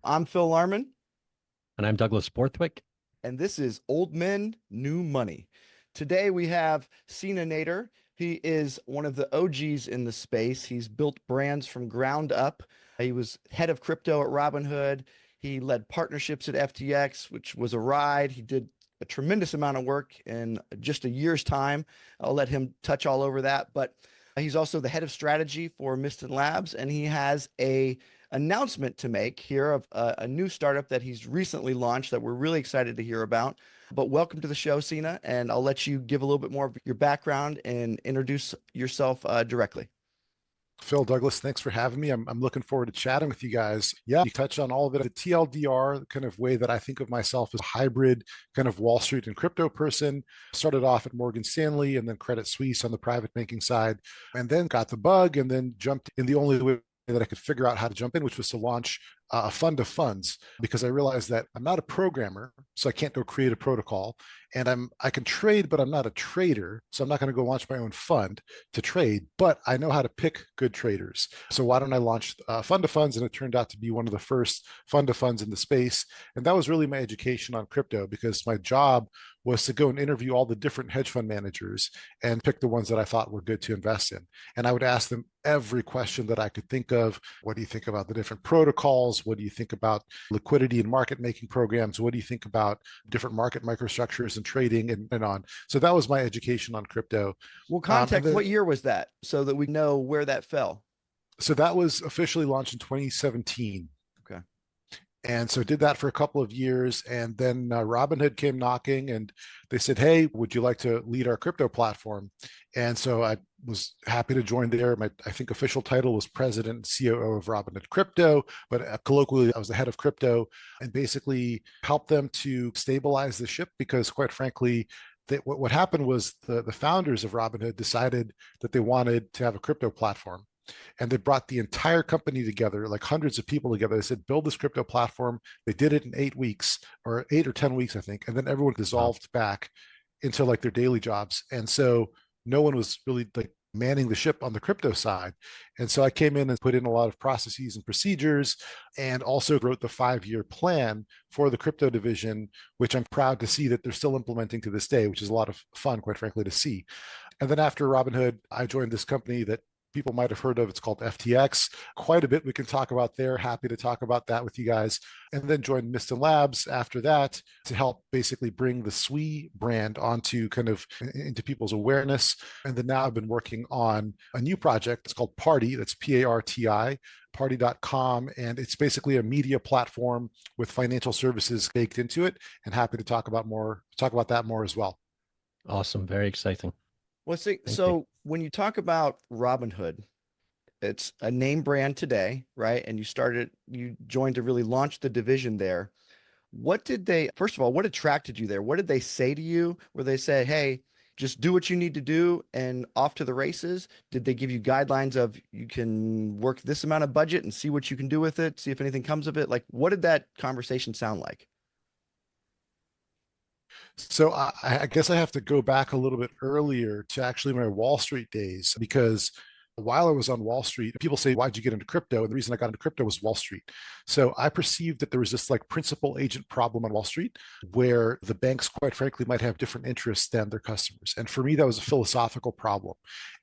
I'm Phil Larmon, And I'm Douglas Borthwick. and this is Old Men, New Money. Today we have Sina Nader. He is one of the OGs in the space. He's built brands from ground up. He was head of crypto at Robinhood. He led partnerships at FTX, which was a ride. He did a tremendous amount of work in just a year's time. I'll let him touch all over that. But he's also the head of strategy for Mysten Labs, and he has a announcement to make here of a new startup that he's recently launched that we're really excited to hear about. But welcome to the show, Sina, and I'll let you give a little bit more of your background and introduce yourself directly. Phil, Douglas, thanks for having me. I'm looking forward to chatting with you guys. Yeah, you touched on all of it. The TLDR, the kind of way that I think of myself as a hybrid kind of Wall Street and crypto person. Started off at Morgan Stanley and then Credit Suisse on the private banking side, and then got the bug and then jumped in the only way that I could figure out how to jump in, which was to launch a fund of funds, because I realized that I'm not a programmer, so I can't go create a protocol, and I can trade, but I'm not a trader, so I'm not going to go launch my own fund to trade. But I know how to pick good traders, so why don't I launch a fund of funds? And it turned out to be one of the first fund of funds in the space, and that was really my education on crypto, because my job was to go and interview all the different hedge fund managers and pick the ones that I thought were good to invest in. And I would ask them every question that I could think of. What do you think about the different protocols? What do you think about liquidity and market making programs? What do you think about different market microstructures and trading and on? So that was my education on crypto. Well, And context, then, what year was that so that we know where that fell? so that was officially launched in 2017. Okay. And so did that for a couple of years. And then Robinhood came knocking and they said, "Hey, would you like to lead our crypto platform?" And so I was happy to join there. My, I think, official title was president and COO of Robinhood Crypto, but colloquially, I was the head of crypto and basically helped them to stabilize the ship, because quite frankly, what happened was the founders of Robinhood decided that they wanted to have a crypto platform, and they brought the entire company together, like hundreds of people together. They said, build this crypto platform. They did it in 8 weeks, or 8 or 10 weeks, I think. And then everyone Wow. dissolved back into like their daily jobs. And so no one was really like manning the ship on the crypto side. And so I came in and put in a lot of processes and procedures, and also wrote the 5-year plan for the crypto division, which I'm proud to see that they're still implementing to this day, which is a lot of fun, quite frankly, to see. And then after Robinhood, I joined this company that people might have heard of. It's called FTX. Quite a bit we can talk about there. Happy to talk about that with you guys. And then joined Mysten Labs after that to help basically bring the SWE brand onto kind of into people's awareness. And then now I've been working on a new project. It's called PARTI. That's PARTI. Party.com, and it's basically a media platform with financial services baked into it. And happy to talk about that more as well. Awesome. Very exciting. Well, see, Thank you. so when you talk about Robinhood, it's a name brand today, right? And you joined to really launch the division there. First of all, what attracted you there? What did they say to you? Where they say, hey, just do what you need to do and off to the races? Did they give you guidelines of you can work this amount of budget and see what you can do with it, see if anything comes of it? Like, what did that conversation sound like? So I guess I have to go back a little bit earlier to actually my Wall Street days, because while I was on Wall Street, people say, "Why'd you get into crypto?" And the reason I got into crypto was Wall Street. So I perceived that there was this like principal agent problem on Wall Street, where the banks, quite frankly, might have different interests than their customers. And for me, that was a philosophical problem.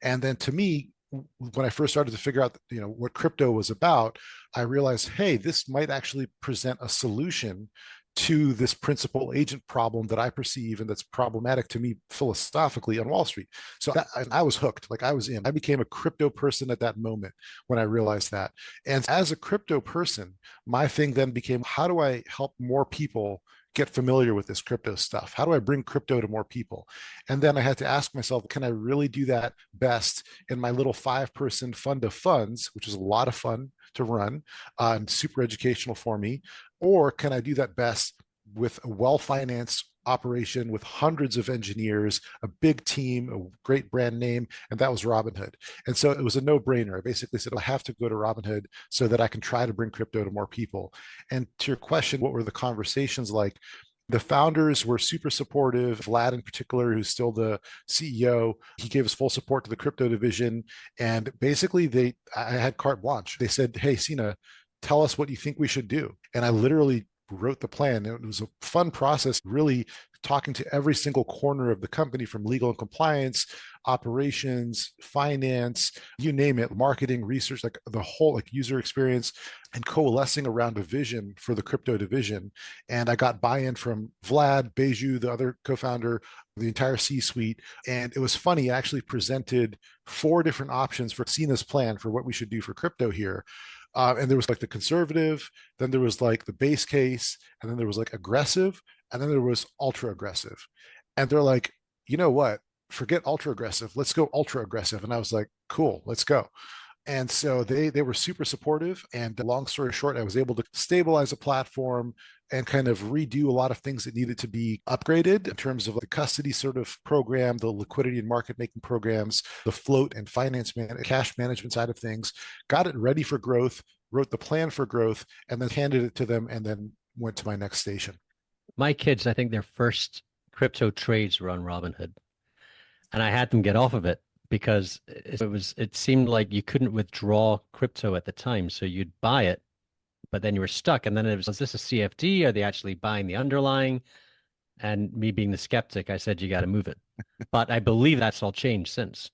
And then to me, when I first started to figure out, what crypto was about, I realized, hey, this might actually present a solution to this principal agent problem that I perceive and that's problematic to me philosophically on Wall Street. So I was hooked, like I was in. I became a crypto person at that moment when I realized that. And as a crypto person, my thing then became, how do I help more people get familiar with this crypto stuff? How do I bring crypto to more people? And then I had to ask myself, can I really do that best in my little 5-person fund of funds, which is a lot of fun to run and super educational for me? Or can I do that best with a well-financed operation with hundreds of engineers, a big team, a great brand name? And that was Robinhood. And so it was a no-brainer. I basically said, I have to go to Robinhood so that I can try to bring crypto to more people. And to your question, what were the conversations like? The founders were super supportive. Vlad, in particular, who's still the CEO, he gave us full support to the crypto division. And basically, I had carte blanche. They said, "Hey, Sina, tell us what you think we should do. And I literally wrote the plan. It was a fun process, really talking to every single corner of the company, from legal and compliance, operations, finance, you name it, marketing, research, like the whole like user experience, and coalescing around a vision for the crypto division. And I got buy-in from Vlad, Beju, the other co-founder, the entire C-suite. And it was funny, I actually presented 4 different options for Sina's plan for what we should do for crypto here. And there was like the conservative, then there was like the base case, and then there was like aggressive, and then there was ultra aggressive. And they're like, you know what? Forget ultra aggressive. Let's go ultra aggressive. And I was like, cool, let's go. And so they were super supportive. And long story short, I was able to stabilize a platform and kind of redo a lot of things that needed to be upgraded in terms of the custody sort of program, the liquidity and market making programs, the float and cash management side of things, got it ready for growth, wrote the plan for growth, and then handed it to them, and then went to my next station. My kids, I think their first crypto trades were on Robinhood, and I had them get off of it because it seemed like you couldn't withdraw crypto at the time. So you'd buy it, but then you were stuck. And then it was this a CFD? Are they actually buying the underlying? And me being the skeptic, I said, you got to move it. But I believe that's all changed since.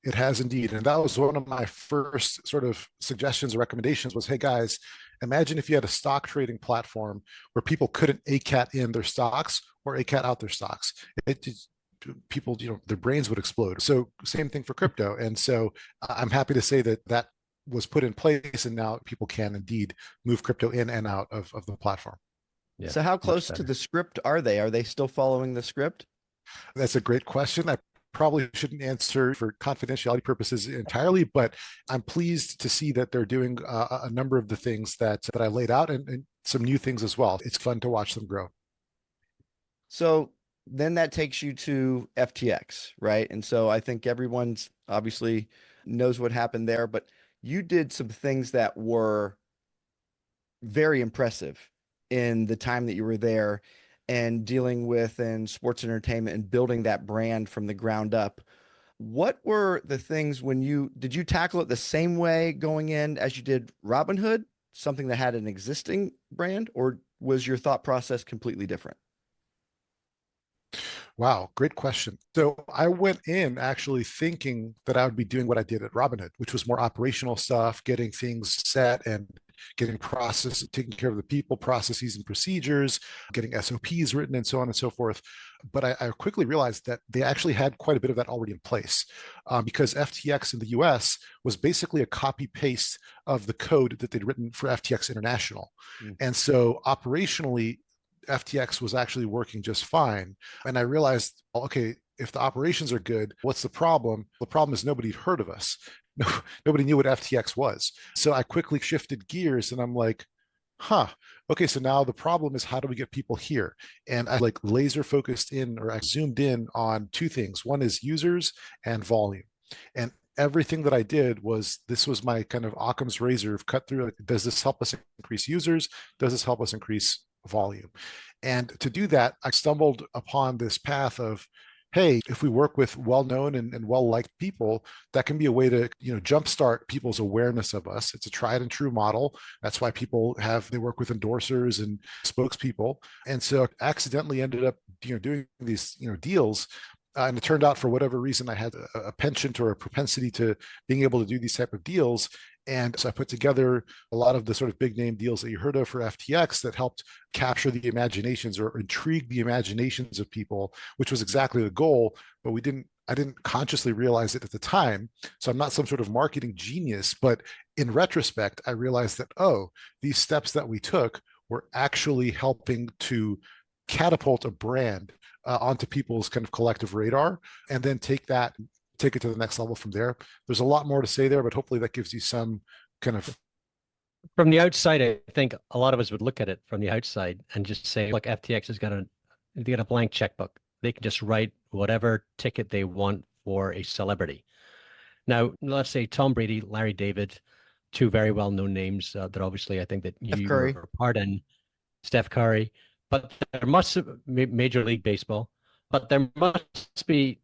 It has indeed. And that was one of my first sort of suggestions or recommendations was, hey guys, imagine if you had a stock trading platform where people couldn't ACAT in their stocks or ACAT out their stocks. It just, people, their brains would explode. So same thing for crypto. And so I'm happy to say that that was put in place, and now people can indeed move crypto in and out of the platform. Yeah, So how much close to better. the script are they? Are they still following the script? That's a great question. I probably shouldn't answer for confidentiality purposes entirely, but I'm pleased to see that they're doing a number of the things that I laid out, and some new things as well. It's fun to watch them grow. So then that takes you to FTX, right? And so I think everyone's obviously knows what happened there, but you did some things that were very impressive in the time that you were there and dealing with in sports entertainment and building that brand from the ground up. What were the things when did you tackle it the same way going in as you did Robinhood, something that had an existing brand, or was your thought process completely different? Wow, great question. So I went in actually thinking that I would be doing what I did at Robinhood, which was more operational stuff, getting things set and getting process, taking care of the people, processes and procedures, getting SOPs written, and so on and so forth. But I quickly realized that they actually had quite a bit of that already in place, because FTX in the US was basically a copy paste of the code that they'd written for FTX International. Mm. And so operationally, FTX was actually working just fine. And I realized, okay, if the operations are good, what's the problem? The problem is nobody heard of us. Nobody knew what FTX was. So I quickly shifted gears, and I'm like, huh, okay, so now the problem is how do we get people here? And I like laser focused in, or I zoomed in on 2 things. One is users and volume. And everything that I did this was my kind of Occam's razor of cut through. Like, does this help us increase users? Does this help us increase volume? And to do that, I stumbled upon this path of, hey, if we work with well-known and well-liked people, that can be a way to, jumpstart people's awareness of us. It's a tried and true model. That's why they work with endorsers and spokespeople. And so I accidentally ended up, doing these, deals. And it turned out, for whatever reason, I had a penchant or a propensity to being able to do these type of deals. And so I put together a lot of the sort of big name deals that you heard of for FTX that helped capture the imaginations or intrigue the imaginations of people, which was exactly the goal. But I didn't consciously realize it at the time. So I'm not some sort of marketing genius, but in retrospect, I realized that, oh, these steps that we took were actually helping to catapult a brand onto people's kind of collective radar, and then take it to the next level from there. There's a lot more to say there, but hopefully that gives you some kind of. From the outside, I think a lot of us would look at it from the outside and just say, look, FTX they got a blank checkbook. They can just write whatever ticket they want for a celebrity. Now, let's say Tom Brady, Larry David, 2 very well-known names that obviously I think that Steph you Curry. were part in, Steph Curry, but there must have Major League Baseball, but there must be.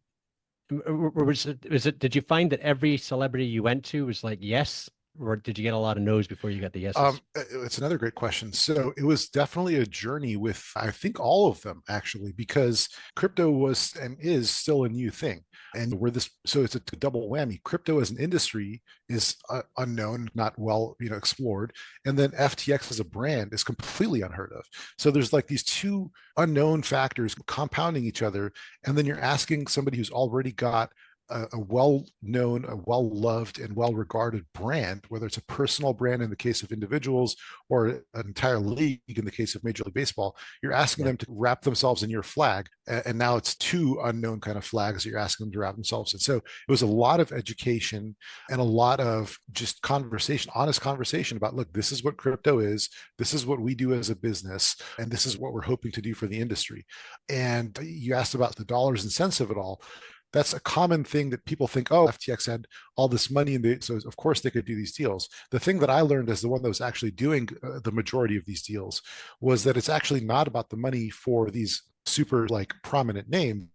Did you find that every celebrity you went to was like, yes, or did you get a lot of no's before you got the yeses? It's another great question. So it was definitely a journey with, I think, all of them actually, because crypto was and is still a new thing. And we're this, so it's a double whammy. Crypto as an industry is unknown, not well, explored. And then FTX as a brand is completely unheard of. So there's like these two unknown factors compounding each other. And then you're asking somebody who's already got a well-known, a well-loved, and well-regarded brand, whether it's a personal brand in the case of individuals or an entire league in the case of Major League Baseball, you're asking them to wrap themselves in your flag. And now it's two unknown kind of flags that you're asking them to wrap themselves in. So it was a lot of education and a lot of just conversation, honest conversation about, look, this is what crypto is. This is what we do as a business. And this is what we're hoping to do for the industry. And you asked about the dollars and cents of it all. That's a common thing that people think, oh, FTX had all this money, and so of course they could do these deals. The thing that I learned as the one that was actually doing the majority of these deals was that it's actually not about the money for these super like prominent names.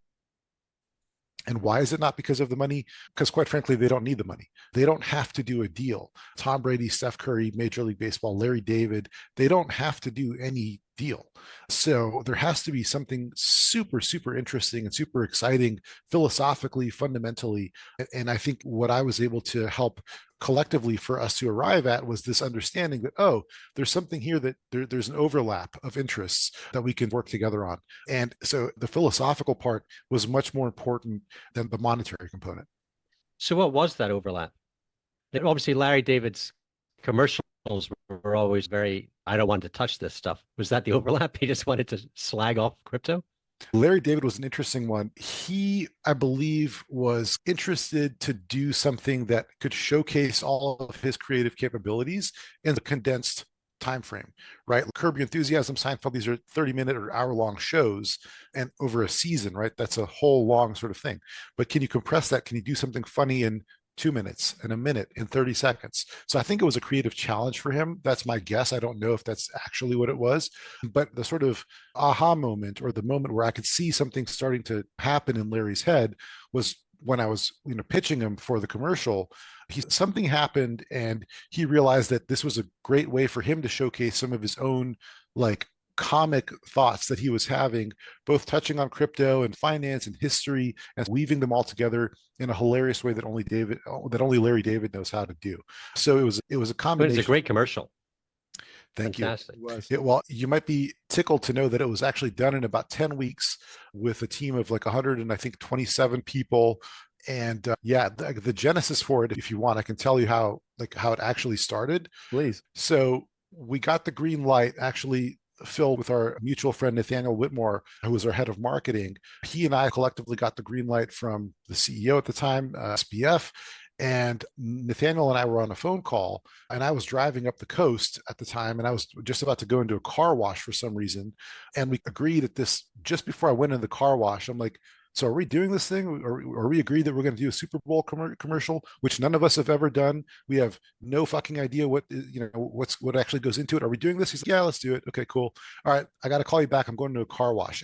And why is it not because of the money? Because quite frankly, they don't need the money. They don't have to do a deal. Tom Brady, Steph Curry, Major League Baseball, Larry David, they don't have to do any deal. So there has to be something super, super interesting and super exciting philosophically, fundamentally. And I think what I was able to help collectively for us to arrive at was this understanding that, oh, there's something here that there's an overlap of interests that we can work together on. And so the philosophical part was much more important than the monetary component. So what was that overlap? Obviously, Larry David's commercials were always very, I don't want to touch this stuff. Was that the overlap? He just wanted to slag off crypto? Larry David was an interesting one. He, I believe, was interested to do something that could showcase all of his creative capabilities in a condensed time frame, right? Curb Your Enthusiasm, Seinfeld, these are 30-minute or hour-long shows and over a season, right? That's a whole long sort of thing. But can you compress that? Can you do something funny in 2 minutes, in a minute, in 30 seconds? So I think it was a creative challenge for him. That's my guess. I don't know if that's actually what it was, but the sort of aha moment, or the moment where I could see something starting to happen in Larry's head, was when I was, pitching him for the commercial. Something happened and he realized that this was a great way for him to showcase some of his own like comic thoughts that he was having, both touching on crypto and finance and history and weaving them all together in a hilarious way that only Larry David knows how to do. So it was a But combination. it's a great commercial. Thank Fantastic. you. Well, you might be tickled to know that it was actually done in about 10 weeks with a team of like 100 and I think 27 people. And yeah, the genesis for it, if you want, I can tell you how it actually started. Please. So we got the green light, actually, Phil, with our mutual friend Nathaniel Whitmore, who was our head of marketing. He and I collectively got the green light from the CEO at the time, SBF. And Nathaniel and I were on a phone call, and I was driving up the coast at the time, and I was just about to go into a car wash for some reason. And we agreed at this, just before I went in the car wash, I'm like, so are we doing this thing? Or we agreed that we're going to do a Super Bowl commercial, which none of us have ever done. We have no fucking idea what what actually goes into it. Are we doing this? He's like, yeah, let's do it. Okay, cool. All right, I got to call you back. I'm going to a car wash.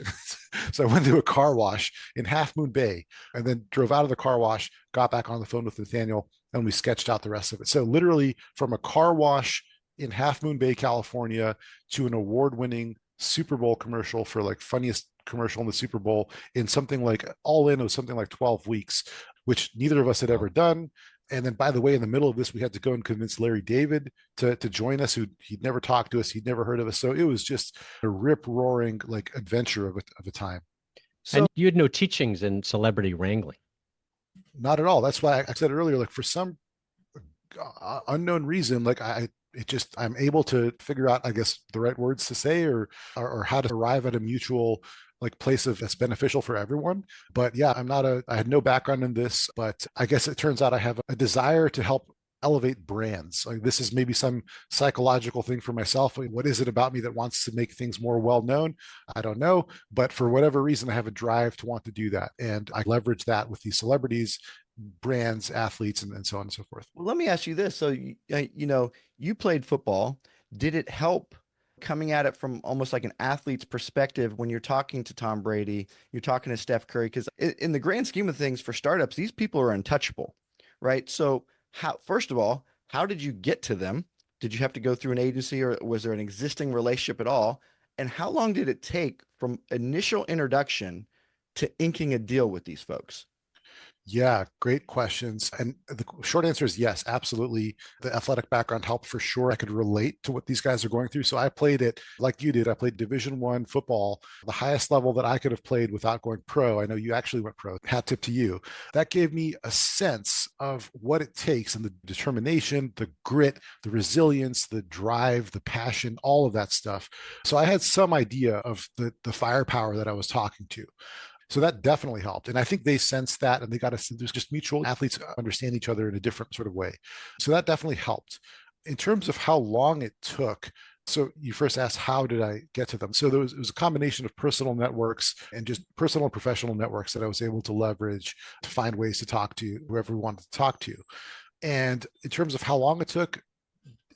So I went to a car wash in Half Moon Bay, and then drove out of the car wash, got back on the phone with Nathaniel, and we sketched out the rest of it. So literally from a car wash in Half Moon Bay, California, to an award-winning Super Bowl commercial for like funniest commercial in the Super Bowl, in something like, all in, it was something like 12 weeks, which neither of us had ever done. And then, by the way, in the middle of this, we had to go and convince Larry David to join us, who he'd never talked to us, he'd never heard of us. So it was just a rip roaring like adventure of a time. So, and you had no teachings in celebrity wrangling? Not at all. That's why I said earlier, like for some unknown reason, like I'm able to figure out, I guess, the right words to say, or how to arrive at a mutual like place of that's beneficial for everyone. But yeah, I had no background in this, but I guess it turns out I have a desire to help elevate brands. Like this is maybe some psychological thing for myself. What is it about me that wants to make things more well known? I don't know, but for whatever reason, I have a drive to want to do that, and I leverage that with these celebrities, brands, athletes, and so on and so forth. Well, let me ask you this. So, you played football. Did it help coming at it from almost like an athlete's perspective when you're talking to Tom Brady, you're talking to Steph Curry? Because in the grand scheme of things for startups, these people are untouchable, right? So first of all, How did you get to them? Did you have to go through an agency or was there an existing relationship at all? And how long did it take from initial introduction to inking a deal with these folks? Yeah, great questions. And the short answer is yes, absolutely. The athletic background helped for sure. I could relate to what these guys are going through. So I played it like you did. I played Division I football, the highest level that I could have played without going pro. I know you actually went pro. Hat tip to you. That gave me a sense of what it takes and the determination, the grit, the resilience, the drive, the passion, all of that stuff. So I had some idea of the firepower that I was talking to. So that definitely helped. And I think they sensed that and they got us, there's just mutual athletes understand each other in a different sort of way. So that definitely helped. In terms of how long it took, so you first asked, how did I get to them? So it was a combination of personal networks and just personal and professional networks that I was able to leverage to find ways to talk to whoever we wanted to talk to. And in terms of how long it took,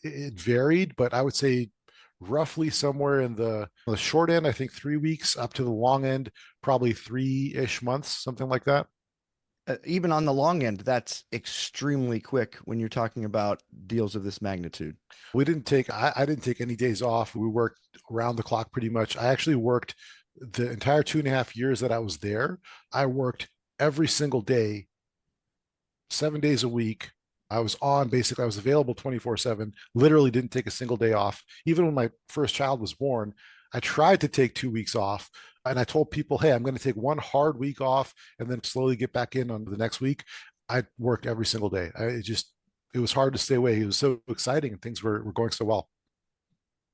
it varied, but I would say roughly somewhere in the short end, I think 3 weeks, up to the long end, probably 3-ish months, something like that. Even on the long end, that's extremely quick when you're talking about deals of this magnitude. I didn't take any days off. We worked around the clock pretty much. I actually worked the entire 2.5 years that I was there. I worked every single day, 7 days a week. I was on basically, I was available 24/7, literally didn't take a single day off. Even when my first child was born, I tried to take 2 weeks off. And I told people, hey, I'm going to take one hard week off and then slowly get back in on the next week. I worked every single day. It was hard to stay away. It was so exciting and things were going so well.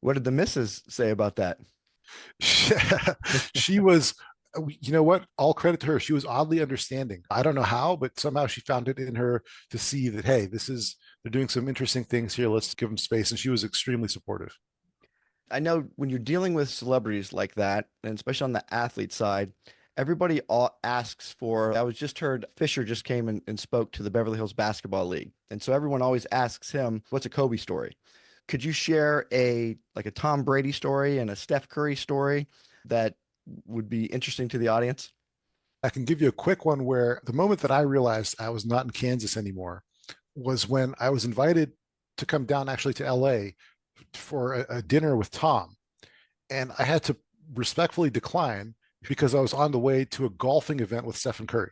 What did the missus say about that? She was, you know what? All credit to her. She was oddly understanding. I don't know how, but somehow she found it in her to see that, hey, they're doing some interesting things here. Let's give them space. And she was extremely supportive. I know when you're dealing with celebrities like that, and especially on the athlete side, everybody asks for. I was just heard Fisher just came and spoke to the Beverly Hills Basketball League. And so everyone always asks him, what's a Kobe story? Could you share a Tom Brady story and a Steph Curry story that would be interesting to the audience? I can give you a quick one where the moment that I realized I was not in Kansas anymore was when I was invited to come down actually to LA for a dinner with Tom. And I had to respectfully decline because I was on the way to a golfing event with Stephen Curry.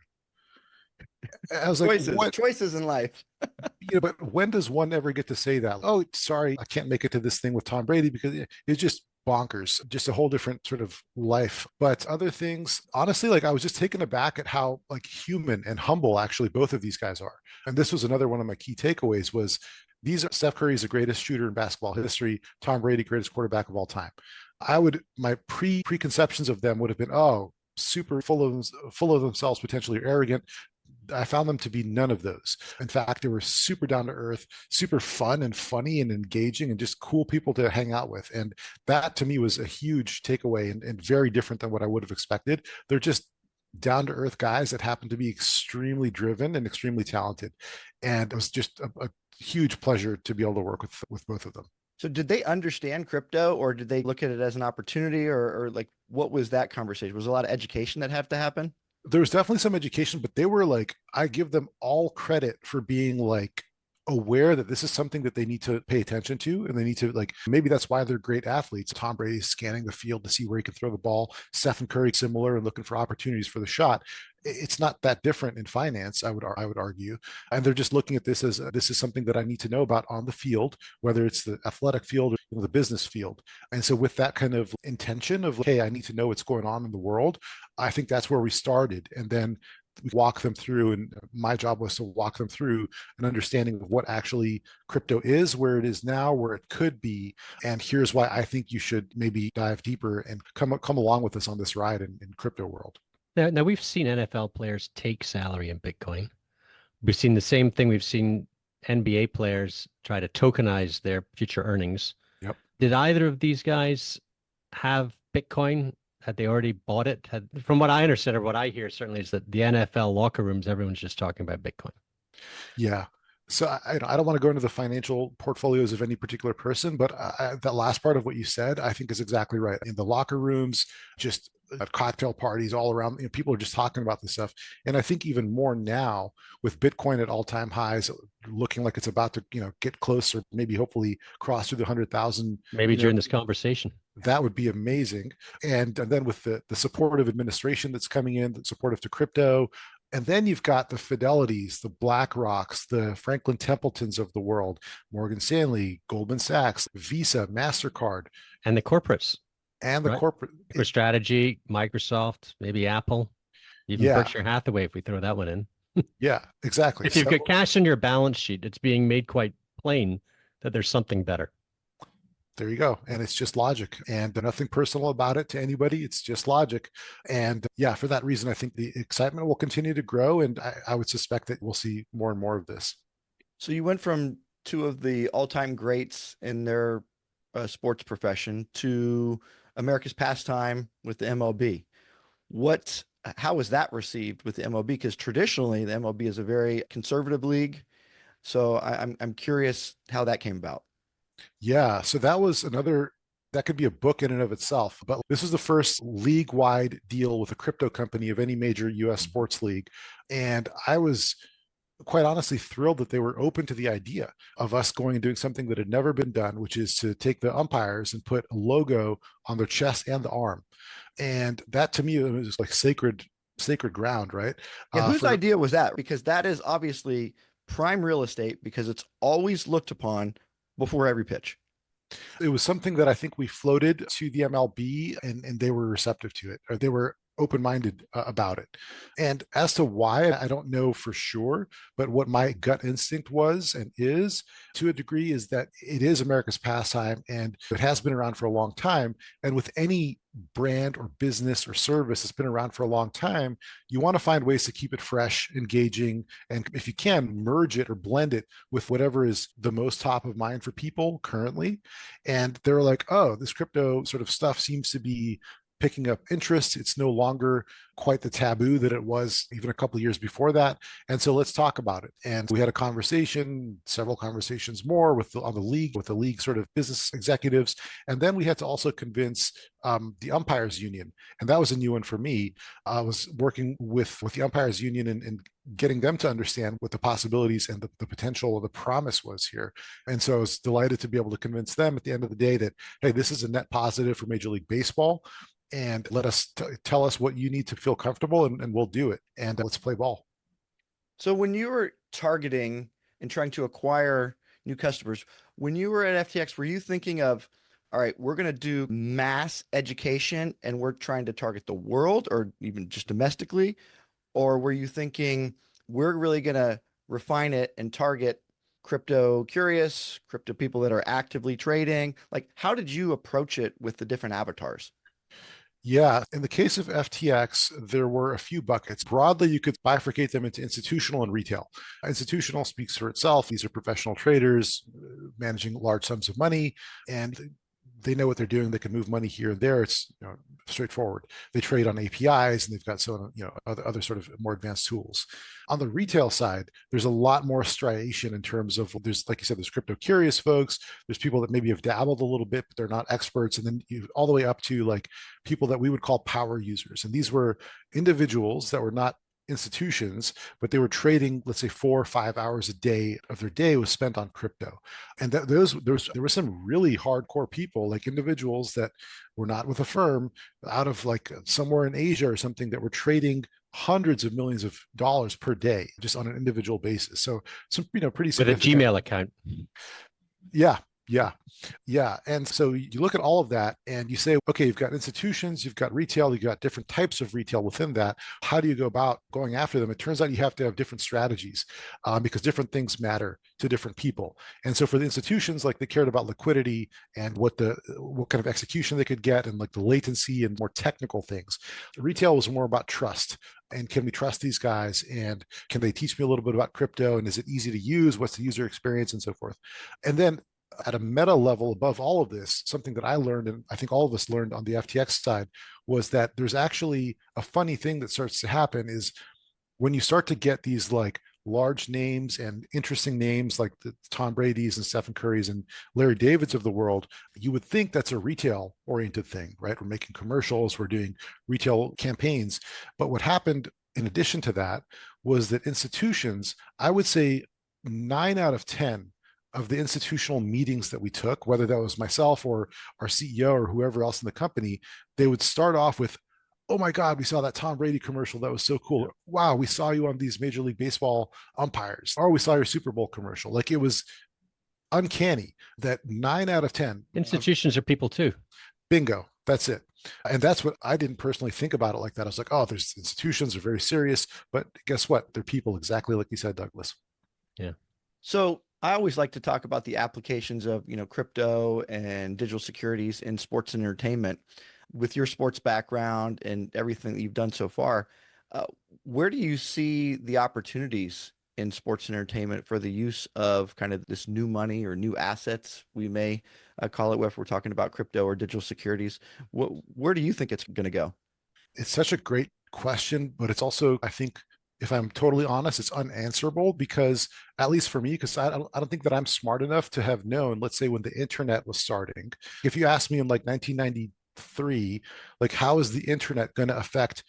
I was like, what? Choices in life. But when does one ever get to say that? Oh, sorry, I can't make it to this thing with Tom Brady because it's just bonkers, just a whole different sort of life. But other things, honestly, like I was just taken aback at how like human and humble actually both of these guys are. And this was another one of my key takeaways was Steph Curry is the greatest shooter in basketball history. Tom Brady, greatest quarterback of all time. My preconceptions of them would have been, oh, super full of themselves, potentially arrogant. I found them to be none of those. In fact, they were super down to earth, super fun and funny and engaging and just cool people to hang out with. And that to me was a huge takeaway and very different than what I would have expected. They're just down to earth guys that happen to be extremely driven and extremely talented. And it was just a huge pleasure to be able to work with both of them. So did they understand crypto or did they look at it as an opportunity or like what was that conversation? Was there a lot of education that have to happen? There was definitely some education, but they were like, I give them all credit for being like aware that this is something that they need to pay attention to and they need to like maybe that's why they're great athletes. Tom Brady scanning the field to see where he can throw the ball. Stephen Curry similar and looking for opportunities for the shot. It's not that different in finance, I would argue, and they're just looking at this as this is something that I need to know about on the field, whether it's the athletic field or the business field. And so with that kind of intention of hey, I need to know what's going on in the world, I think that's where we started, and then we walk them through, and my job was to walk them through an understanding of what actually crypto is, where it is now, where it could be, and here's why I think you should maybe dive deeper and come along with us on this ride in crypto world. Now we've seen NFL players take salary in Bitcoin. We've seen the same thing. We've seen NBA players try to tokenize their future earnings. Yep. Did either of these guys have Bitcoin? Had they already bought it? From what I understand or what I hear, certainly is that the NFL locker rooms, everyone's just talking about Bitcoin. Yeah. So I don't want to go into the financial portfolios of any particular person, but that last part of what you said, I think is exactly right. In the locker rooms, just at cocktail parties all around, people are just talking about this stuff. And I think even more now with Bitcoin at all-time highs, looking like it's about to, get closer, maybe hopefully cross through the 100,000, Maybe you know, during this conversation. that would be amazing. And then with the supportive administration that's coming in, that's supportive to crypto, and then you've got the Fidelities, the BlackRocks, the Franklin Templetons of the world, Morgan Stanley, Goldman Sachs, Visa, MasterCard, And the corporates, and the right? corporate. For strategy, Microsoft, maybe Apple, even Yeah, Berkshire Hathaway, if we throw that one in. yeah, exactly. If you've So got cash in your balance sheet, it's being made quite plain that there's something better. there you go. And it's just logic and nothing personal about it to anybody. It's just logic. And yeah, for that reason, I think the excitement will continue to grow. And I would suspect that we'll see more and more of this. So you went from two of the all-time greats in their sports profession to America's pastime with the MLB. What, how was that received with the MLB? Because traditionally the MLB is a very conservative league. So I'm curious how that came about. Yeah, so that was another, that could be a book in and of itself. But this is the first league wide deal with a crypto company of any major US sports league. And I was quite honestly thrilled that they were open to the idea of us going and doing something that had never been done, which is to take the umpires and put a logo on their chest and the arm. And that to me it was like sacred ground, right? Yeah, whose For idea was that? Because that is obviously prime real estate because it's always looked upon before every pitch. it was something that I think we floated to the MLB and they were receptive to it, or they were open-minded about it. And as to why, I don't know for sure, but what my gut instinct was and is to a degree is that it is America's pastime and it has been around for a long time. And with any brand or business or service that's been around for a long time, you want to find ways to keep it fresh, engaging, and if you can, merge it or blend it with whatever is the most top of mind for people currently. And they're like, oh, this crypto sort of stuff seems to be picking up interest. It's no longer quite the taboo that it was even a couple of years before that. And so let's talk about it. And we had a conversation, several conversations more on the league, with the league sort of business executives. And then we had to also convince the umpires union. And that was a new one for me. I was working with the umpires union and getting them to understand what the possibilities and the potential of the promise was here. And so I was delighted to be able to convince them at the end of the day that, hey, this is a net positive for Major League Baseball. And let us tell us what you need to feel comfortable, and we'll do it. And let's play ball. So when you were targeting and trying to acquire new customers, when you were at FTX, were you thinking of, all right, we're going to do mass education and we're trying to target the world or even just domestically? Or were you thinking we're really going to refine it and target crypto curious, crypto people that are actively trading? Like, how did you approach it with the different avatars? Yeah, in the case of FTX, there were a few buckets. Broadly, you could bifurcate them into institutional and retail. Institutional speaks for itself. These are professional traders managing large sums of money, and they know what they're doing. They can move money here and there. It's straightforward. They trade on APIs, and they've got some other sort of more advanced tools. On the retail side, there's a lot more striation in terms of there's, like you said, there's crypto curious folks. There's people that maybe have dabbled a little bit, but they're not experts. And then all the way up to like people that we would call power users. And these were individuals that were not institutions, but they were trading, let's say 4 or 5 hours a day of their day was spent on crypto. And there were some really hardcore people, like individuals that were not with a firm out of like somewhere in Asia or something that were trading hundreds of millions of dollars per day just on an individual basis. So some pretty With a significant. Gmail account. Yeah, yeah, yeah. And so you look at all of that and you say, okay, you've got institutions, you've got retail, you've got different types of retail within that. How do you go about going after them? It turns out you have to have different strategies because different things matter to different people. And so for the institutions, like they cared about liquidity and what kind of execution they could get and like the latency and more technical things. Retail was more about trust. And can we trust these guys? And can they teach me a little bit about crypto? And is it easy to use? What's the user experience and so forth? And then at a meta level above all of this, something that I learned, and I think all of us learned on the FTX side, was that there's actually a funny thing that starts to happen is when you start to get these like large names and interesting names like the Tom Brady's and Stephen Curry's and Larry David's of the world, you would think that's a retail oriented thing, right? We're making commercials, we're doing retail campaigns. But what happened in addition to that was that institutions, I would say 9 out of 10 of the institutional meetings that we took, whether that was myself or our CEO or whoever else in the company, they would start off with, "Oh my God, we saw that Tom Brady commercial. That was so cool. Wow, we saw you on these Major League Baseball umpires. Or we saw your Super Bowl commercial." Like, it was uncanny that 9 out of 10 Institutions are people too. bingo, that's it. And that's what I didn't personally think about it like that. I was like, oh, there's institutions are very serious, but guess what? They're people, exactly like you said, Douglas. Yeah. So I always like to talk about the applications of, crypto and digital securities in sports and entertainment. With your sports background and everything that you've done so far, uh, where do you see the opportunities in sports and entertainment for the use of kind of this new money or new assets, we may call it, if we're talking about crypto or digital securities? Where do you think it's going to go? It's such a great question, but it's also, I think, if I'm totally honest, it's unanswerable because, at least for me, because I don't think that I'm smart enough to have known, let's say when the internet was starting. If you asked me in like 1993, like, how is the internet going to affect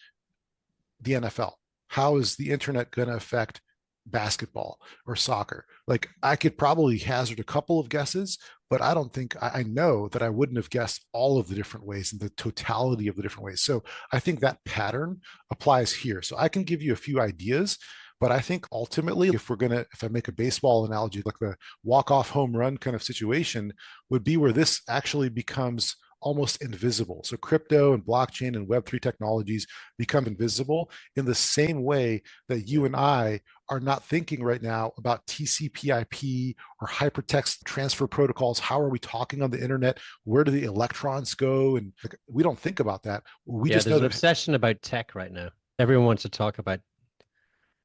the NFL? How is the internet going to affect basketball or soccer? Like, I could probably hazard a couple of guesses, but I don't think I know that I wouldn't have guessed all of the different ways and the totality of the different ways. So I think that pattern applies here. So I can give you a few ideas, but I think ultimately, if I make a baseball analogy, like the walk-off home run kind of situation would be where this actually becomes almost invisible. So crypto and blockchain and Web3 technologies become invisible in the same way that you and I are not thinking right now about TCP/IP or hypertext transfer protocols. How are we talking on the internet? Where do the electrons go? And like, we don't think about that. We Yeah, just there's know an that obsession about tech right now. Everyone wants to talk about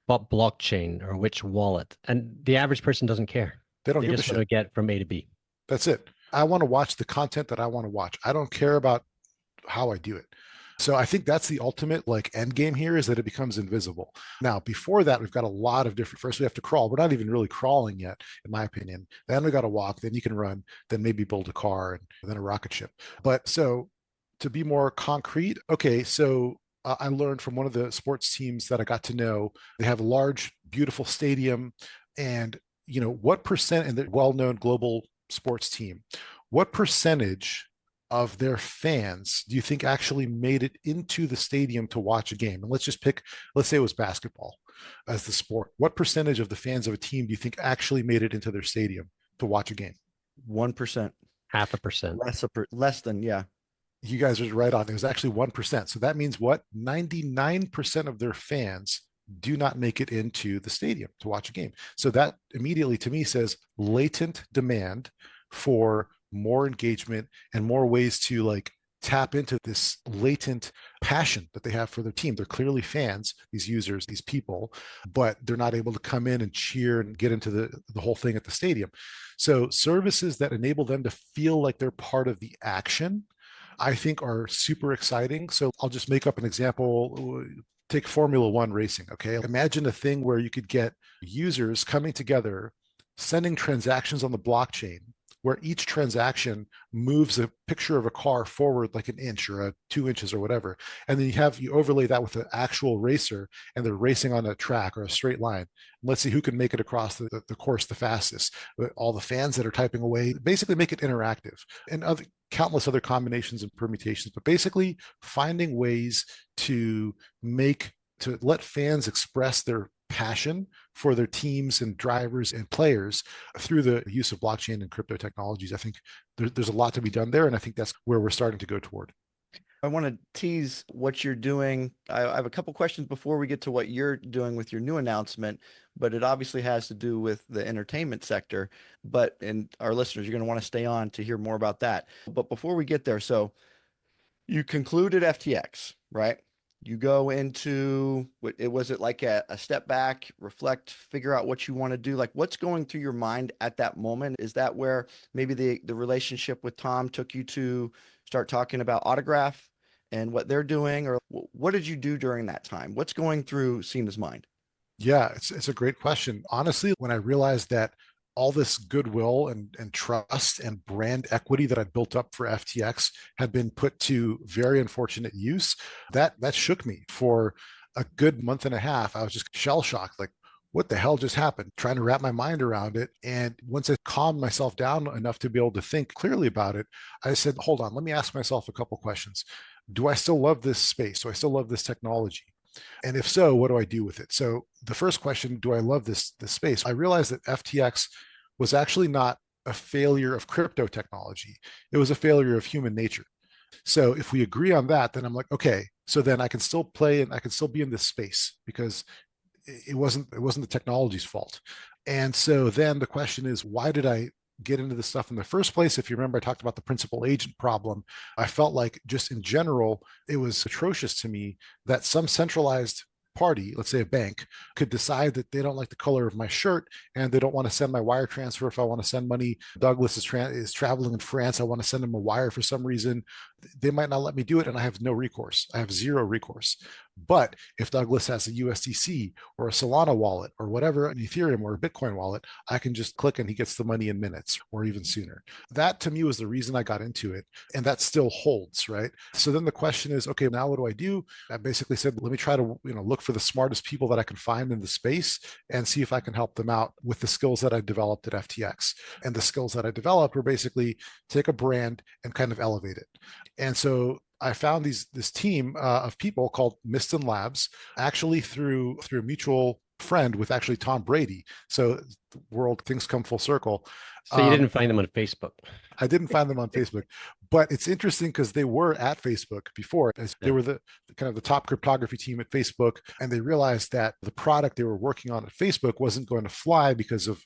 what blockchain or which wallet, and the average person doesn't care. they don't They give a just want to shit. get from A to B. That's it. I want to watch the content that I want to watch. I don't care about how I do it. So I think that's the ultimate like end game here, is that it becomes invisible. Now, before that, we've got a lot of different. First, we have to crawl. We're not even really crawling yet, in my opinion. Then we got to walk. Then you can run. Then maybe build a car and then a rocket ship. But so to be more concrete, okay, so I learned from one of the sports teams that I got to know. They have a large, beautiful stadium, and what percent, and the well-known global sports team, what percentage of their fans do you think actually made it into the stadium to watch a game? And let's say it was basketball as the sport. What percentage of the fans of a team do you think actually made it into their stadium to watch a game? 1%. 0.5%. Less than, yeah. You guys are right on. It was actually 1%. So that means what? 99% of their fans do not make it into the stadium to watch a game. So that immediately to me says latent demand for more engagement and more ways to like tap into this latent passion that they have for their team. They're clearly fans, these users, these people, but they're not able to come in and cheer and get into the whole thing at the stadium. So services that enable them to feel like they're part of the action, I think, are super exciting. So I'll just make up an example. Take Formula One racing. Okay. Imagine a thing where you could get users coming together, sending transactions on the blockchain, where each transaction moves a picture of a car forward like an inch or 2 inches or whatever. And then you overlay that with an actual racer, and they're racing on a track or a straight line. Let's see who can make it across the course the fastest. All the fans that are typing away, basically make it interactive, and countless other combinations and permutations, but basically finding ways to let fans express their passion for their teams and drivers and players through the use of blockchain and crypto technologies. I think there's a lot to be done there, and I think that's where we're starting to go toward. I want to tease what you're doing. I have a couple questions before we get to what you're doing with your new announcement, but it obviously has to do with the entertainment sector. And our listeners, you're going to want to stay on to hear more about that. But before we get there, so you concluded FTX, right? You go into was it like a step back, reflect, figure out what you want to do? Like, what's going through your mind at that moment? Is that where maybe the relationship with Tom took you to start talking about Autograph and what they're doing? Or what did you do during that time? What's going through Sina's mind? Yeah, it's a great question. Honestly, when I realized that all this goodwill and trust and brand equity that I built up for FTX had been put to very unfortunate use, that shook me for a good month and a half. I was just shell shocked, like, what the hell just happened? Trying to wrap my mind around it. And once I calmed myself down enough to be able to think clearly about it, I said, hold on, let me ask myself a couple questions. Do I still love this space? Do I still love this technology? And if so, what do I do with it? So the first question, do I love this space? I realized that FTX was actually not a failure of crypto technology. It was a failure of human nature. So if we agree on that, then I'm like, okay, so then I can still play and I can still be in this space because it wasn't the technology's fault. And so then the question is, why did I get into this stuff in the first place? If you remember, I talked about the principal agent problem. I felt like just in general, it was atrocious to me that some centralized party, let's say a bank, could decide that they don't like the color of my shirt and they don't want to send my wire transfer if I want to send money. Douglas is traveling in France. I want to send him a wire for some reason. They might not let me do it, and I have no recourse. I have zero recourse. But if Douglas has a USDC or a Solana wallet or whatever, an Ethereum or a Bitcoin wallet, I can just click and he gets the money in minutes or even sooner. That to me was the reason I got into it. And that still holds, right? So then the question is, okay, now what do I do? I basically said, let me try to, look for the smartest people that I can find in the space and see if I can help them out with the skills that I developed at FTX. And the skills that I developed were basically take a brand and kind of elevate it. And so I found this team of people called Mysten Labs, actually through a mutual friend with actually Tom Brady. So the world things come full circle. So you didn't find them on Facebook? I didn't find them on Facebook, but it's interesting because they were at Facebook before. They were the kind of the top cryptography team at Facebook, and they realized that the product they were working on at Facebook wasn't going to fly because of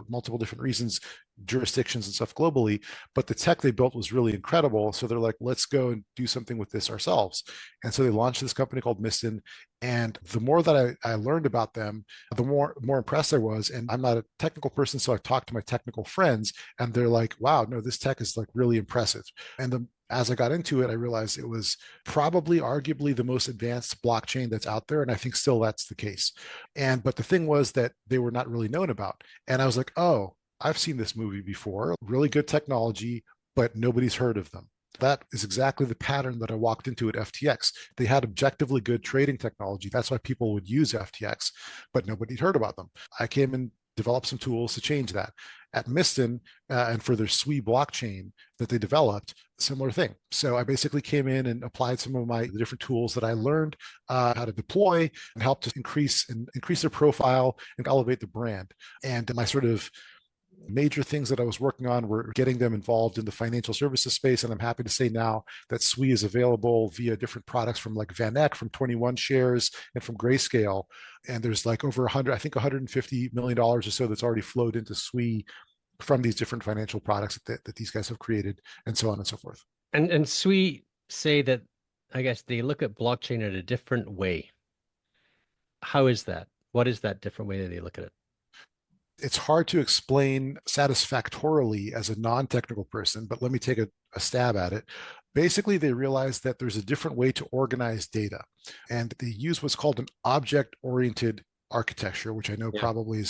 multiple different reasons, jurisdictions and stuff globally, but the tech they built was really incredible. So they're like, let's go and do something with this ourselves. And so they launched this company called Mysten. And the more that I learned about them, the more impressed I was. And I'm not a technical person, so I talked to my technical friends, and they're like, wow, no, this tech is like really impressive. And as I got into it, I realized it was probably arguably the most advanced blockchain that's out there. And I think still that's the case. But the thing was that they were not really known about. And I was like, oh, I've seen this movie before, really good technology, but nobody's heard of them. That is exactly the pattern that I walked into at FTX. They had objectively good trading technology. That's why people would use FTX, but nobody heard about them. I came and developed some tools to change that. At Mysten and for their SWI blockchain that they developed, similar thing. So I basically came in and applied some of the different tools that I learned how to deploy and help to increase their profile and elevate the brand. And my sort of major things that I was working on were getting them involved in the financial services space. And I'm happy to say now that SWI is available via different products from like Van Eck, from 21 Shares, and from Grayscale. And there's like over 100, I think $150 million or so that's already flowed into SWI from these different financial products that these guys have created, and so on and so forth. And SWI say that, I guess they look at blockchain in a different way. How is that? What is that different way that they look at it? It's hard to explain satisfactorily as a non-technical person, but let me take a stab at it. Basically, they realize that there's a different way to organize data, and they use what's called an object-oriented architecture, which I know probably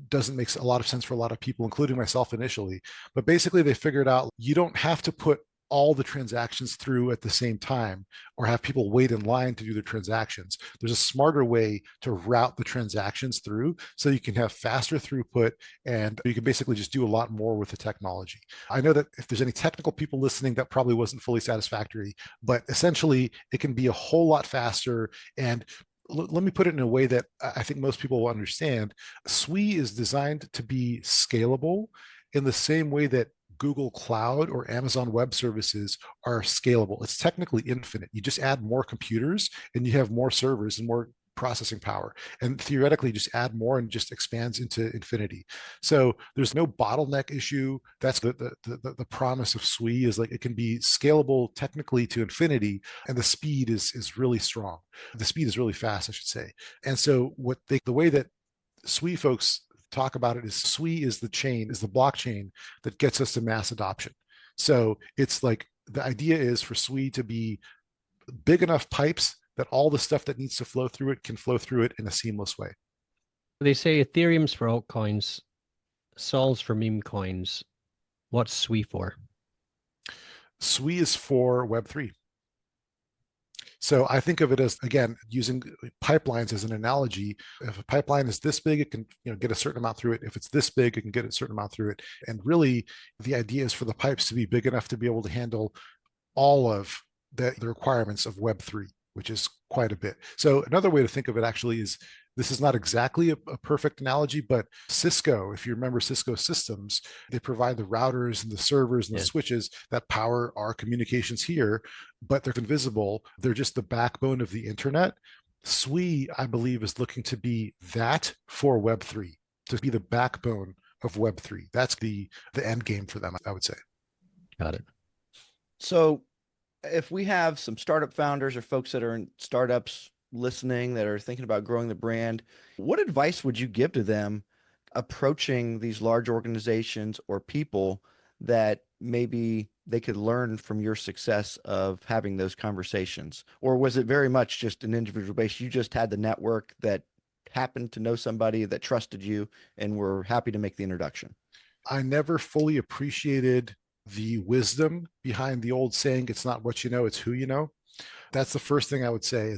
doesn't make a lot of sense for a lot of people, including myself initially. But basically, they figured out you don't have to put all the transactions through at the same time or have people wait in line to do the transactions. There's a smarter way to route the transactions through so you can have faster throughput and you can basically just do a lot more with the technology. I know that if there's any technical people listening, that probably wasn't fully satisfactory, but essentially it can be a whole lot faster. And let me put it in a way that I think most people will understand. SWI is designed to be scalable in the same way that Google Cloud or Amazon Web Services are scalable. It's technically infinite. You just add more computers and you have more servers and more processing power. And theoretically, just add more and just expands into infinity. So there's no bottleneck issue. That's the promise of SWI is like it can be scalable technically to infinity, and the speed is really strong. The speed is really fast, I should say. And so the way that SWI folks talk about it is SWI is the blockchain that gets us to mass adoption. So it's like the idea is for SWI to be big enough pipes that all the stuff that needs to flow through it can flow through it in a seamless way. They say Ethereum's for altcoins, Sol's for meme coins. What's SWI for? SWI is for Web3. So I think of it as, again, using pipelines as an analogy. If a pipeline is this big, it can get a certain amount through it. If it's this big, it can get a certain amount through it. And really, the idea is for the pipes to be big enough to be able to handle all of the requirements of Web3, which is quite a bit. So another way to think of it actually is, this is not exactly a perfect analogy, but Cisco, if you remember Cisco systems, they provide the routers and the servers and the switches that power our communications here, but they're invisible. They're just the backbone of the internet. SWI, I believe, is looking to be that for Web3, to be the backbone of Web3. That's the end game for them, I would say. Got it. So if we have some startup founders or folks that are in startups listening that are thinking about growing the brand, what advice would you give to them approaching these large organizations or people that maybe they could learn from your success of having those conversations? Or was it very much just an individual base? You just had the network that happened to know somebody that trusted you and were happy to make the introduction? I never fully appreciated the wisdom behind the old saying, it's not what you know, it's who you know. That's the first thing I would say,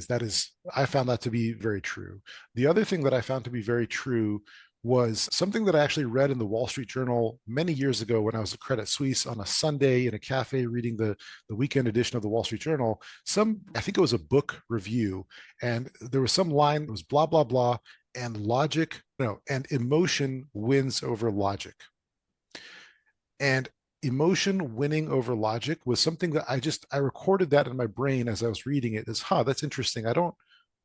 I found that to be very true. The other thing that I found to be very true was something that I actually read in the Wall Street Journal many years ago when I was at Credit Suisse on a Sunday in a cafe reading the weekend edition of the Wall Street Journal. I think it was a book review, and there was some line that was blah, blah, blah, and logic, no, and emotion wins over logic. And emotion winning over logic was something that I recorded that in my brain as I was reading it as, that's interesting. I don't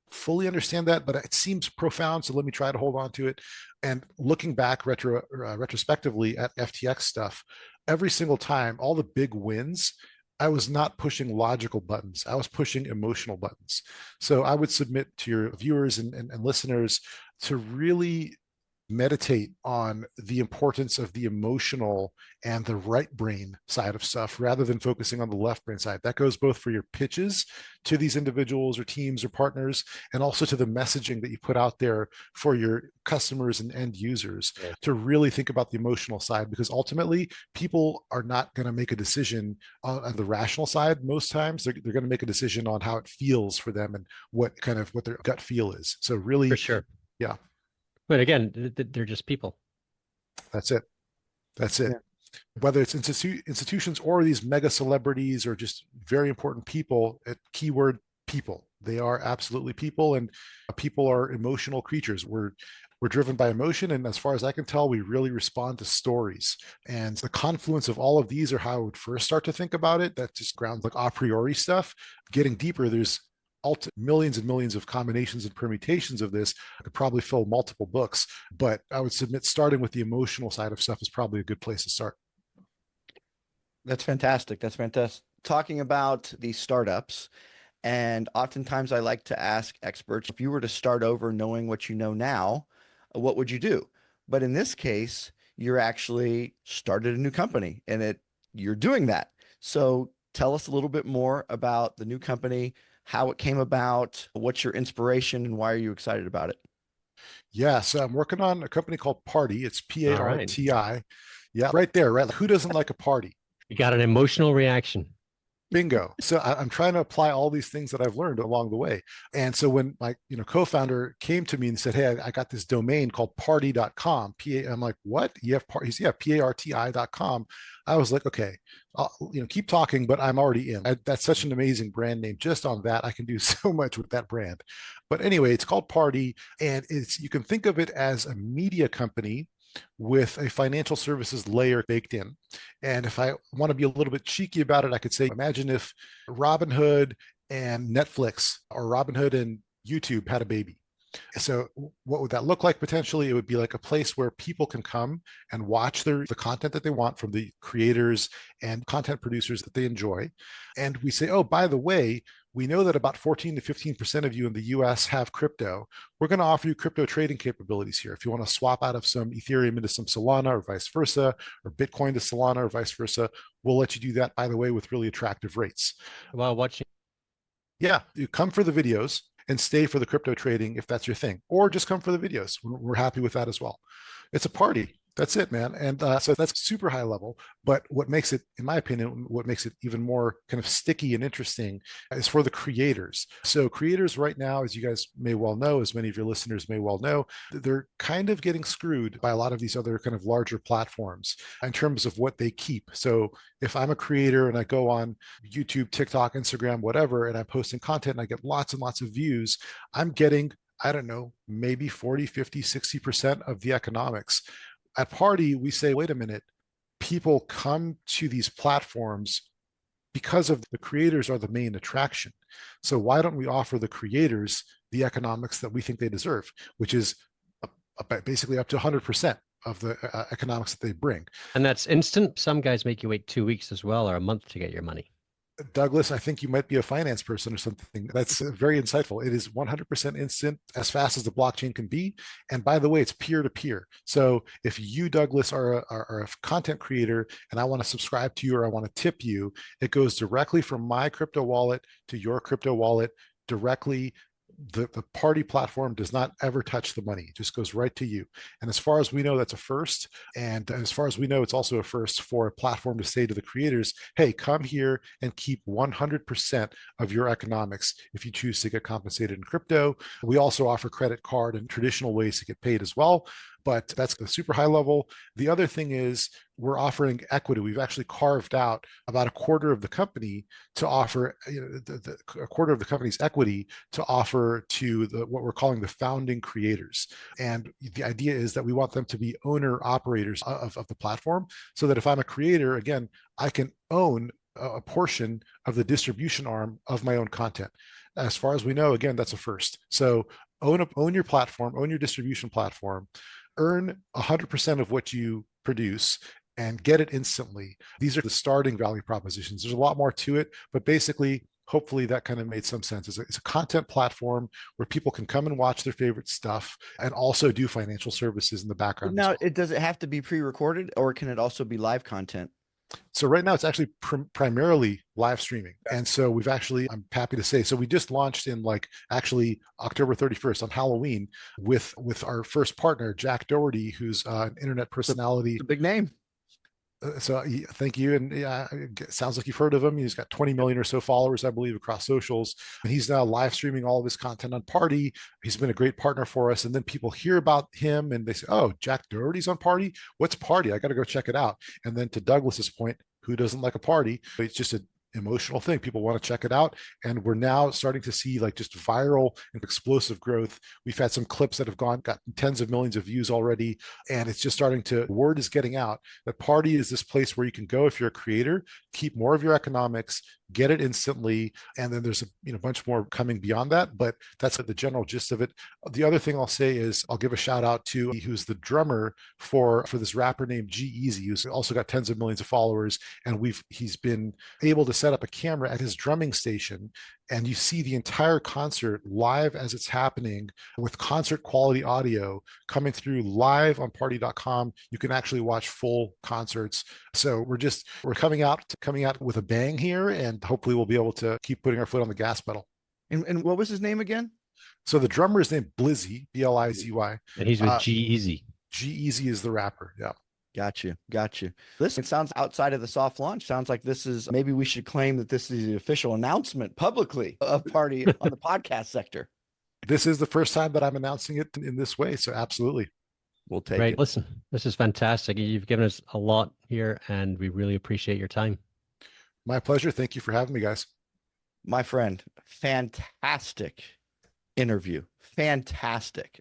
fully understand that, but it seems profound. So let me try to hold on to it. And looking back retrospectively at FTX stuff, every single time, all the big wins, I was not pushing logical buttons. I was pushing emotional buttons. So I would submit to your viewers and listeners to really meditate on the importance of the emotional and the right brain side of stuff rather than focusing on the left brain side. That goes both for your pitches to these individuals or teams or partners, and also to the messaging that you put out there for your customers and end users, to really think about the emotional side, because ultimately people are not going to make a decision on the rational side. Most times they're going to make a decision on how it feels for them and what their gut feel is. So really, for sure. Yeah. But again, they're just people. That's it. Yeah. Whether it's institutions or these mega celebrities or just very important people, keyword people. They are absolutely people, and people are emotional creatures. We're driven by emotion, and as far as I can tell, we really respond to stories. And the confluence of all of these are how I would first start to think about it. That just grounds like a priori stuff. Getting deeper, there's millions and millions of combinations and permutations of this. I could probably fill multiple books, but I would submit starting with the emotional side of stuff is probably a good place to start. That's fantastic. That's fantastic. Talking about these startups, and oftentimes I like to ask experts, if you were to start over knowing what you know now, what would you do? But in this case, you're actually started a new company and you're doing that. So tell us a little bit more about the new company, how it came about, what's your inspiration, and why are you excited about it? Yeah, so I'm working on a company called PARTI. It's PARTI. Right. Yeah, right there, right? Who doesn't like a party? You got an emotional reaction. Bingo. So I'm trying to apply all these things that I've learned along the way. And so when my co-founder came to me and said, hey, I got this domain called party.com. I'm like, what? You have parties? Yeah, PARTI.com. I was like, okay, I'll, keep talking, but I'm already in. That's such an amazing brand name. Just on that, I can do so much with that brand. But anyway, it's called PARTI, and you can think of it as a media company with a financial services layer baked in. And if I want to be a little bit cheeky about it, I could say, imagine if Robinhood and Netflix, or Robinhood and YouTube, had a baby. So what would that look like? Potentially, it would be like a place where people can come and watch the content that they want from the creators and content producers that they enjoy. And we say, oh, by the way, we know that about 14 to 15% of you in the US have crypto. We're going to offer you crypto trading capabilities here. If you want to swap out of some Ethereum into some Solana or vice versa, or Bitcoin to Solana or vice versa, we'll let you do that, by the way, with really attractive rates. While watching. Yeah, you come for the videos. and stay for the crypto trading if that's your thing, or just come for the videos. We're happy with that as well. It's a party. That's it, man. And so that's super high level. But what makes it, in my opinion, what makes it even more kind of sticky and interesting is for the creators. So creators right now, as you guys may well know, as many of your listeners may well know, they're kind of getting screwed by a lot of these other kind of larger platforms in terms of what they keep. So if I'm a creator and I go on YouTube, TikTok, Instagram, whatever, and I'm posting content and I get lots and lots of views, I'm getting, I don't know, maybe 40, 50, 60% of the economics. At Party, we say, wait a minute, people come to these platforms because of the creators are the main attraction. So why don't we offer the creators the economics that we think they deserve, which is basically up to 100% of the economics that they bring. And that's instant. Some guys make you wait 2 weeks as well, or a month to get your money. Douglas, I think you might be a finance person or something. That's very insightful. It is 100% instant, as fast as the blockchain can be. And by the way, it's peer to peer. So if you, Douglas, are a content creator and I want to subscribe to you or I want to tip you, it goes directly from my crypto wallet to your crypto wallet directly. The Party platform does not ever touch the money. It just goes right to you. And as far as we know, that's a first. And as far as we know, it's also a first for a platform to say to the creators, hey, come here and keep 100% of your economics if you choose to get compensated in crypto. We also offer credit card and traditional ways to get paid as well. But that's the super high level. The other thing is we're offering equity. We've actually carved out about a quarter of the company to offer, a quarter of the company's equity to offer to what we're calling the founding creators. And the idea is that we want them to be owner operators of the platform, so that if I'm a creator, again, I can own a portion of the distribution arm of my own content. As far as we know, again, that's a first. So own your platform, own your distribution platform, earn 100% of what you produce and get it instantly. These are the starting value propositions. There's a lot more to it, but basically, hopefully that kind of made some sense. It's a content platform where people can come and watch their favorite stuff and also do financial services in the background. Now, well. does it have to be pre-recorded or can it also be live content? So right now it's actually primarily live streaming. And so we've actually, I'm happy to say, so we just launched in actually October 31st on Halloween with our first partner, Jack Doherty, who's an internet personality. It's a big name. So thank you. And yeah, it sounds like you've heard of him. He's got 20 million or so followers, I believe, across socials. And he's now live streaming all of his content on Party. He's been a great partner for us. And then people hear about him and they say, oh, Jack Doherty's on Party? What's Party? I got to go check it out. And then to Douglas's point, who doesn't like a party? It's just an emotional thing. People want to check it out. And we're now starting to see just viral and explosive growth. We've had some clips that have got tens of millions of views already. And it's just word is getting out that Party is this place where you can go if you're a creator, keep more of your economics, get it instantly. And then there's a bunch more coming beyond that, but that's the general gist of it. The other thing I'll say is I'll give a shout out to who's the drummer for this rapper named G-Eazy, who's also got tens of millions of followers. And he's been able to set up a camera at his drumming station, and you see the entire concert live as it's happening with concert quality audio coming through live on party.com. You can actually watch full concerts. So we're coming out with a bang here, and hopefully we'll be able to keep putting our foot on the gas pedal. And what was his name again? So the drummer is named Blizzy, Blizy. And he's with G-Eazy. G-Eazy is the rapper. Yeah. Got you. Listen, it sounds outside of the soft launch. Sounds like maybe we should claim that this is the official announcement publicly of Party on the podcast sector. This is the first time that I'm announcing it in this way. So absolutely. We'll take it. Listen, this is fantastic. You've given us a lot here and we really appreciate your time. My pleasure. Thank you for having me, guys. My friend, fantastic interview. Fantastic.